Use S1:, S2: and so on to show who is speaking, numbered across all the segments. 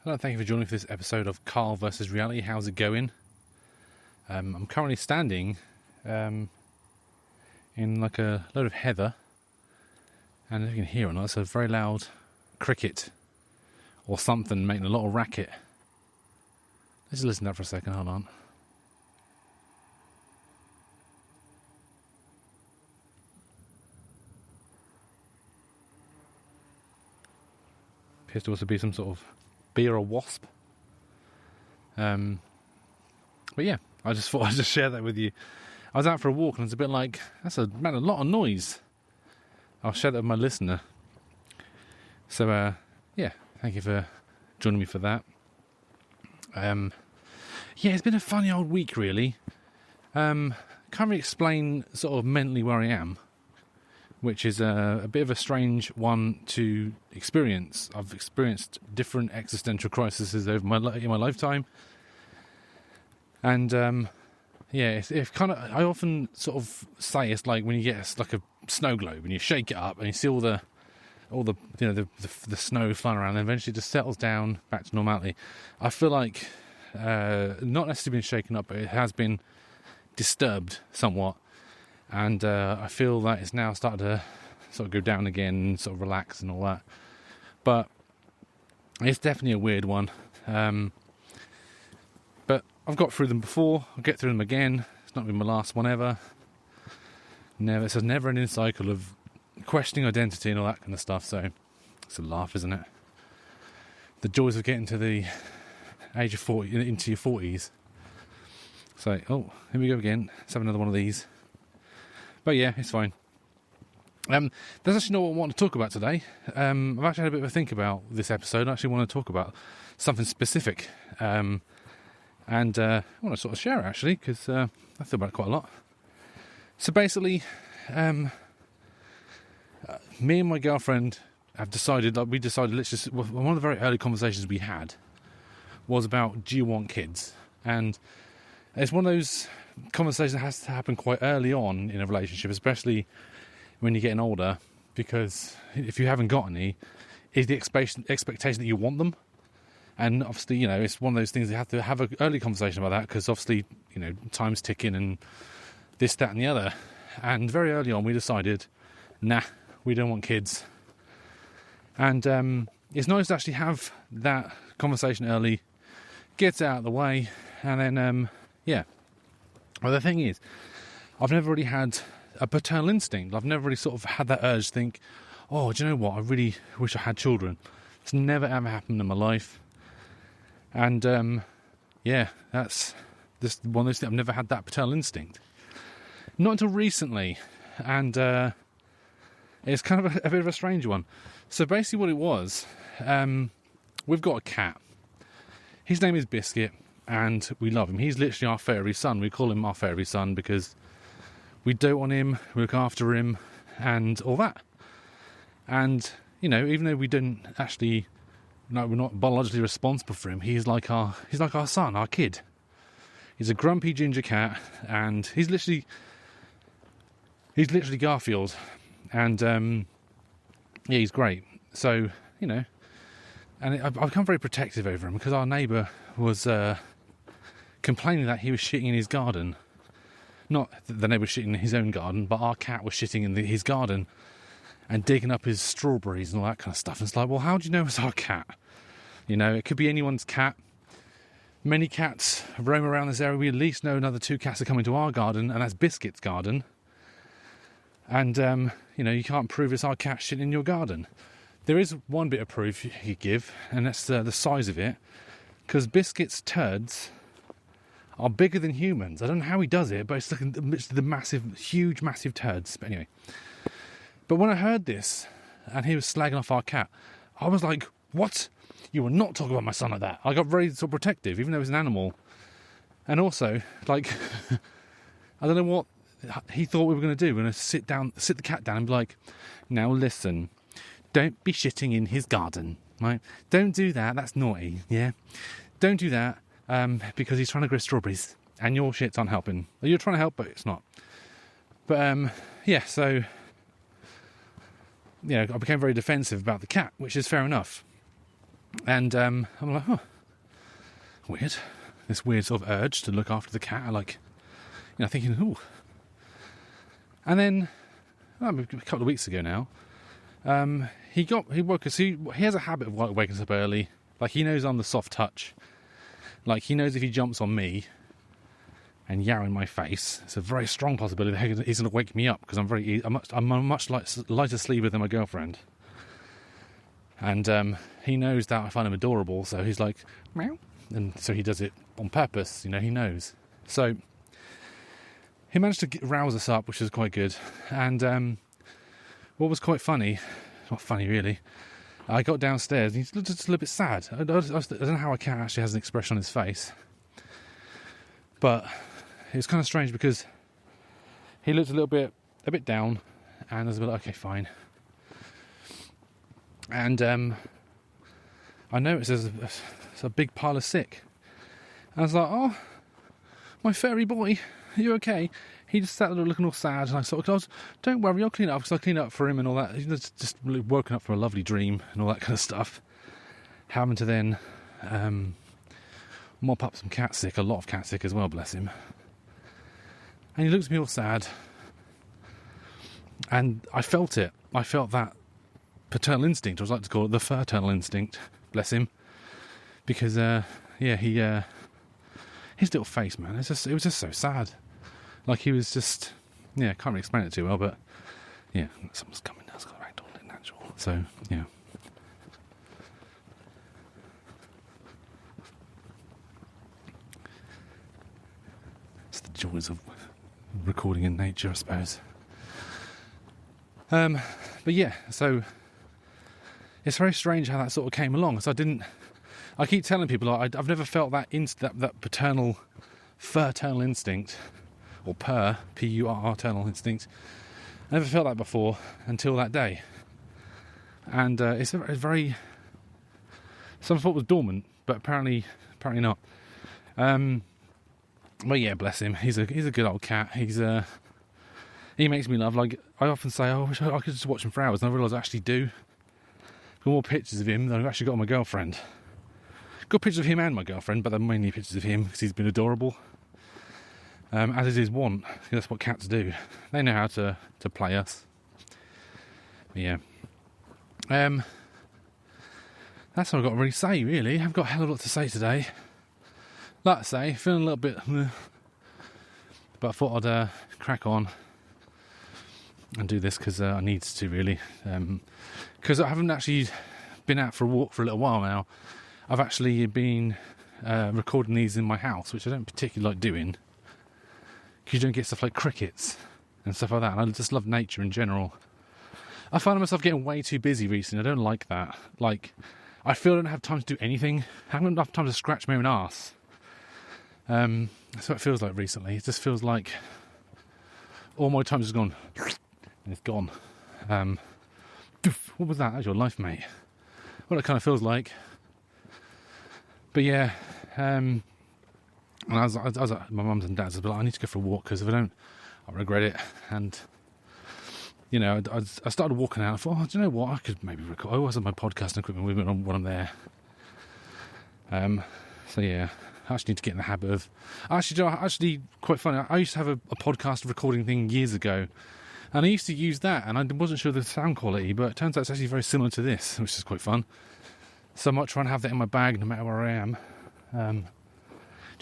S1: Hello, thank you for joining me for this episode of Carl versus Reality. How's it going? I'm currently standing in like a load of heather, and if you can hear it or not, it's a very loud cricket or something making a lot of racket. Let's just listen to that for a second, hold on. Appears to also be some sort of bee or a wasp. But yeah, I just thought I'd just share that with you. I was out for a walk and it's a bit like, that's a lot of noise. I'll share that with my listener. So yeah, thank you for joining me for that. Yeah, it's been a funny old week really. Can't really explain sort of mentally where I am, which is a bit of a strange one to experience. I've experienced different existential crises over in my lifetime, and yeah, it's kind of. I often sort of say it's like when you get like a snow globe and you shake it up and you see all the the snow flying around, and eventually it just settles down back to normality. I feel like not necessarily been shaken up, but it has been disturbed somewhat. And I feel that it's now started to sort of go down again and sort of relax and all that. But it's definitely a weird one. But I've got through them before. I'll get through them again. It's not been my last one ever. Never. It's a never-ending cycle of questioning identity and all that kind of stuff. So it's a laugh, isn't it? The joys of getting to the age of 40, into your 40s. So, oh, here we go again. Let's have another one of these. But yeah, it's fine. That's actually not what I want to talk about today. I've actually had a bit of a think about this episode. I actually want to talk about something specific. And I want to sort of share it actually, because I thought about it quite a lot. So basically, me and my girlfriend have decided, one of the very early conversations we had was about, do you want kids? And it's one of those conversations that has to happen quite early on in a relationship, especially when you're getting older, because if you haven't got any, is the expectation that you want them. And obviously, it's one of those things you have to have an early conversation about that, because obviously, time's ticking and this, that and the other. And very early on we decided, nah, we don't want kids. And it's nice to actually have that conversation early, get it out of the way, and then yeah. Well, the thing is, I've never really had a paternal instinct. I've never really sort of had that urge to think, oh, do you know what? I really wish I had children. It's never ever happened in my life. And yeah, that's just one of those things. I've never had that paternal instinct. Not until recently. And it's kind of a bit of a strange one. So basically what it was, we've got a cat. His name is Biscuit. And we love him. He's literally our fairy son. We call him our fairy son because we dote on him, we look after him, and all that. And, even though we don't actually, we're not biologically responsible for him, he's like our son, our kid. He's a grumpy ginger cat, and he's literally Garfield. And, yeah, he's great. So, and I've become very protective over him because our neighbour was complaining that he was shitting in his garden. Not that the neighbour was shitting in his own garden, but our cat was shitting in his garden and digging up his strawberries and all that kind of stuff. And it's like, well, how do you know it's our cat? It could be anyone's cat. Many cats roam around this area. We at least know another 2 cats are coming to our garden, and that's Biscuit's garden. And, you can't prove it's our cat shitting in your garden. There is one bit of proof you give, and that's the size of it. Because Biscuit's turds are bigger than humans. I don't know how he does it, but it's looking the huge, massive turds. But anyway. But when I heard this, and he was slagging off our cat, I was like, what? You will not talk about my son like that. I got very sort of protective, even though he's an animal. And also, like, I don't know what he thought we were going to do. We're going to sit the cat down and be like, now listen, don't be shitting in his garden, right? Don't do that. That's naughty, yeah? Don't do that. Because he's trying to grow strawberries and your shits aren't helping. You're trying to help, but it's not. But yeah, so I became very defensive about the cat, which is fair enough. And I'm like, oh, weird. This weird sort of urge to look after the cat. Like, thinking, ooh. And then, a couple of weeks ago now, he woke us. He has a habit of waking us up early. Like, he knows I'm the soft touch. Like, he knows if he jumps on me and yow in my face, it's a very strong possibility that he's going to wake me up, because I'm a much lighter sleeper than my girlfriend. And he knows that I find him adorable, so he's like, meow. And so he does it on purpose, he knows. So he managed to rouse us up, which was quite good. And what was quite funny, not funny really, I got downstairs and he looked just a little bit sad. I don't know how a cat actually has an expression on his face, but it was kind of strange because he looked a bit down, and I was a bit like, okay, fine. And I noticed there's a big pile of sick. And I was like, oh, my furry boy, are you okay? He just sat there looking all sad, and I sort of, don't worry, I'll clean it up, because I cleaned up for him and all that. He's just really woken up from a lovely dream and all that kind of stuff. Having to then mop up some cat sick, a lot of cat sick as well, bless him. And he looked at me all sad. And I felt it. I felt that paternal instinct, or I like to call it the paternal instinct, bless him. Because, his little face, man, it was just so sad. Like, he was just, can't really explain it too well, but, someone's coming now, it's got to act all natural. So, it's the joys of recording in nature, I suppose. But so it's very strange how that sort of came along. So I keep telling people, I've never felt that paternal, fraternal instinct, or P-U-R-R, paternal instinct. I never felt that before until that day. And it's very, some thought it was dormant, but apparently not. But yeah, bless him. He's a good old cat. He makes me laugh. Like, I often say, I wish I could just watch him for hours, and I realise I actually do. I've got more pictures of him than I've actually got of my girlfriend. Got pictures of him and my girlfriend, but they're mainly pictures of him because he's been adorable. As is his want. That's what cats do. They know how to play us. But yeah. That's all I've got to really say, really. I've got a hell of a lot to say today. Like I say, feeling a little bit... But I thought I'd crack on and do this because I need to, really. Because I haven't actually been out for a walk for a little while now. I've actually been recording these in my house, which I don't particularly like doing, because you don't get stuff like crickets and stuff like that, and I just love nature in general. I find myself getting way too busy recently. I don't like that. Like, I feel I don't have time to do anything. I haven't enough time to scratch my own arse. That's what it feels like recently. It just feels like all my time's just gone, and it's gone. What was that? That's your life, mate. What it kind of feels like. But yeah, and I was at my mum's and dad's, but I need to go for a walk, because if I don't, I'll regret it. And I started walking out. I thought, do you know what? I could maybe record. I always have my podcasting equipment with me when I'm there. So yeah, I actually need to get in the habit of. Actually, quite funny. I used to have a podcast recording thing years ago, and I used to use that, and I wasn't sure of the sound quality, but it turns out it's actually very similar to this, which is quite fun. So I might try and have that in my bag no matter where I am. Do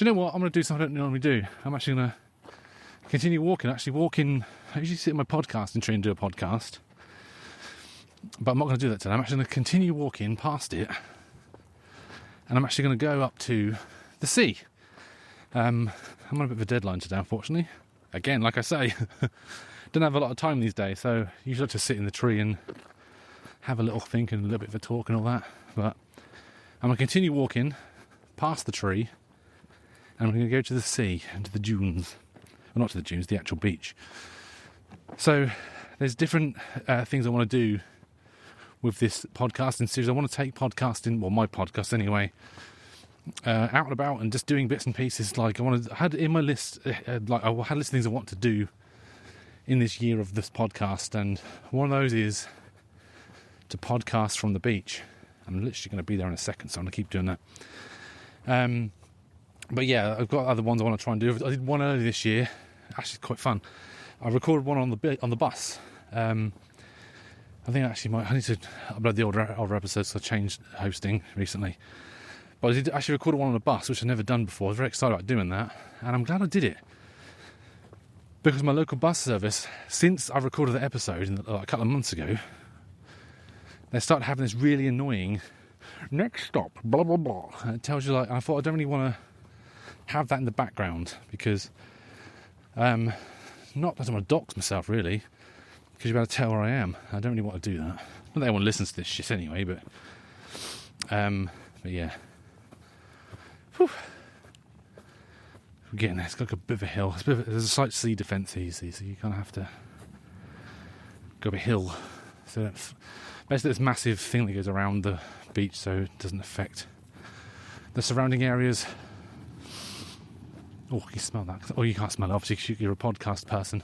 S1: you know what? I'm going to do something I don't normally do. I'm actually going to continue walking. I usually sit in my podcasting tree and do a podcast. But I'm not going to do that today. I'm actually going to continue walking past it. And I'm actually going to go up to the sea. I'm on a bit of a deadline today, unfortunately. Again, like I say, don't have a lot of time these days. So usually I just sit in the tree and have a little think and a little bit of a talk and all that. But I'm going to continue walking past the tree, and I'm going to go to the sea and to the dunes. Well, not to the dunes, the actual beach. So there's different things I want to do with this podcasting series. I want to take podcasting, well, my podcast anyway, out and about and just doing bits and pieces. Like, I had in my list, I had a list of things I want to do in this year of this podcast, and one of those is to podcast from the beach. I'm literally going to be there in a second, so I'm going to keep doing that. But yeah, I've got other ones I want to try and do. I did one earlier this year. Actually, quite fun. I recorded one on the bus. I think I need to upload the older episodes, so I changed hosting recently. But I did actually record one on a bus, which I've never done before. I was very excited about doing that, and I'm glad I did it. Because my local bus service, since I recorded the episode a couple of months ago, they started having this really annoying, next stop, blah, blah, blah. And it tells you, I thought I don't really want to have that in the background, because, I don't want to dox myself, really, because you're about to tell where I am. I don't really want to do that. Not that anyone listens to this shit anyway, but yeah. Whew. We're getting there. It's like a bit of a hill. There's a slight sea defence here, you see, so you kind of have to go up a hill. So basically this massive thing that goes around the beach, so it doesn't affect the surrounding areas. Oh, you smell that? Oh, you can't smell it, obviously, because you're a podcast person.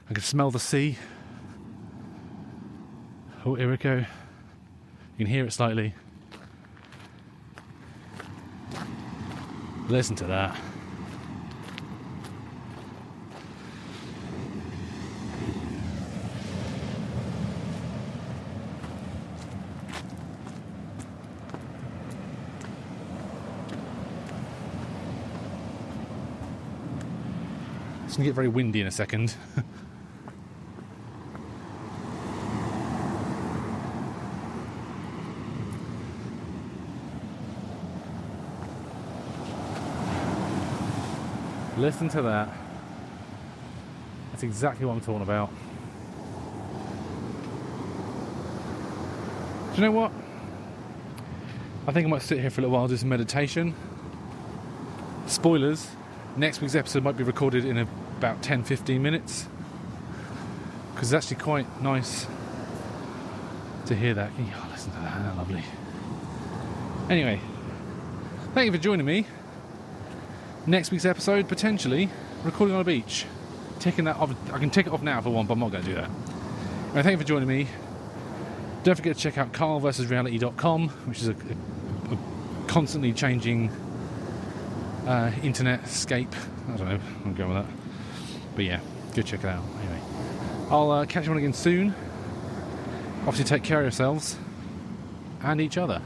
S1: I can smell the sea. Oh, here we go. You can hear it slightly. Listen to that. It's going to get very windy in a second. Listen to that. That's exactly what I'm talking about. Do you know what? I think I might sit here for a little while, do some meditation. Spoilers, next week's episode might be recorded in about 10-15 minutes. Because it's actually quite nice to hear that. Oh, listen to that, that's lovely. Anyway, thank you for joining me. Next week's episode, potentially, recording on a beach. Taking that off. I can take it off now if I want, but I'm not going to do that. Anyway, thank you for joining me. Don't forget to check out carlversusreality.com, which is a constantly changing internet scape. I don't know, I'm going with that. But yeah, go check it out. Anyway, I'll catch you on again soon. Obviously, take care of yourselves and each other.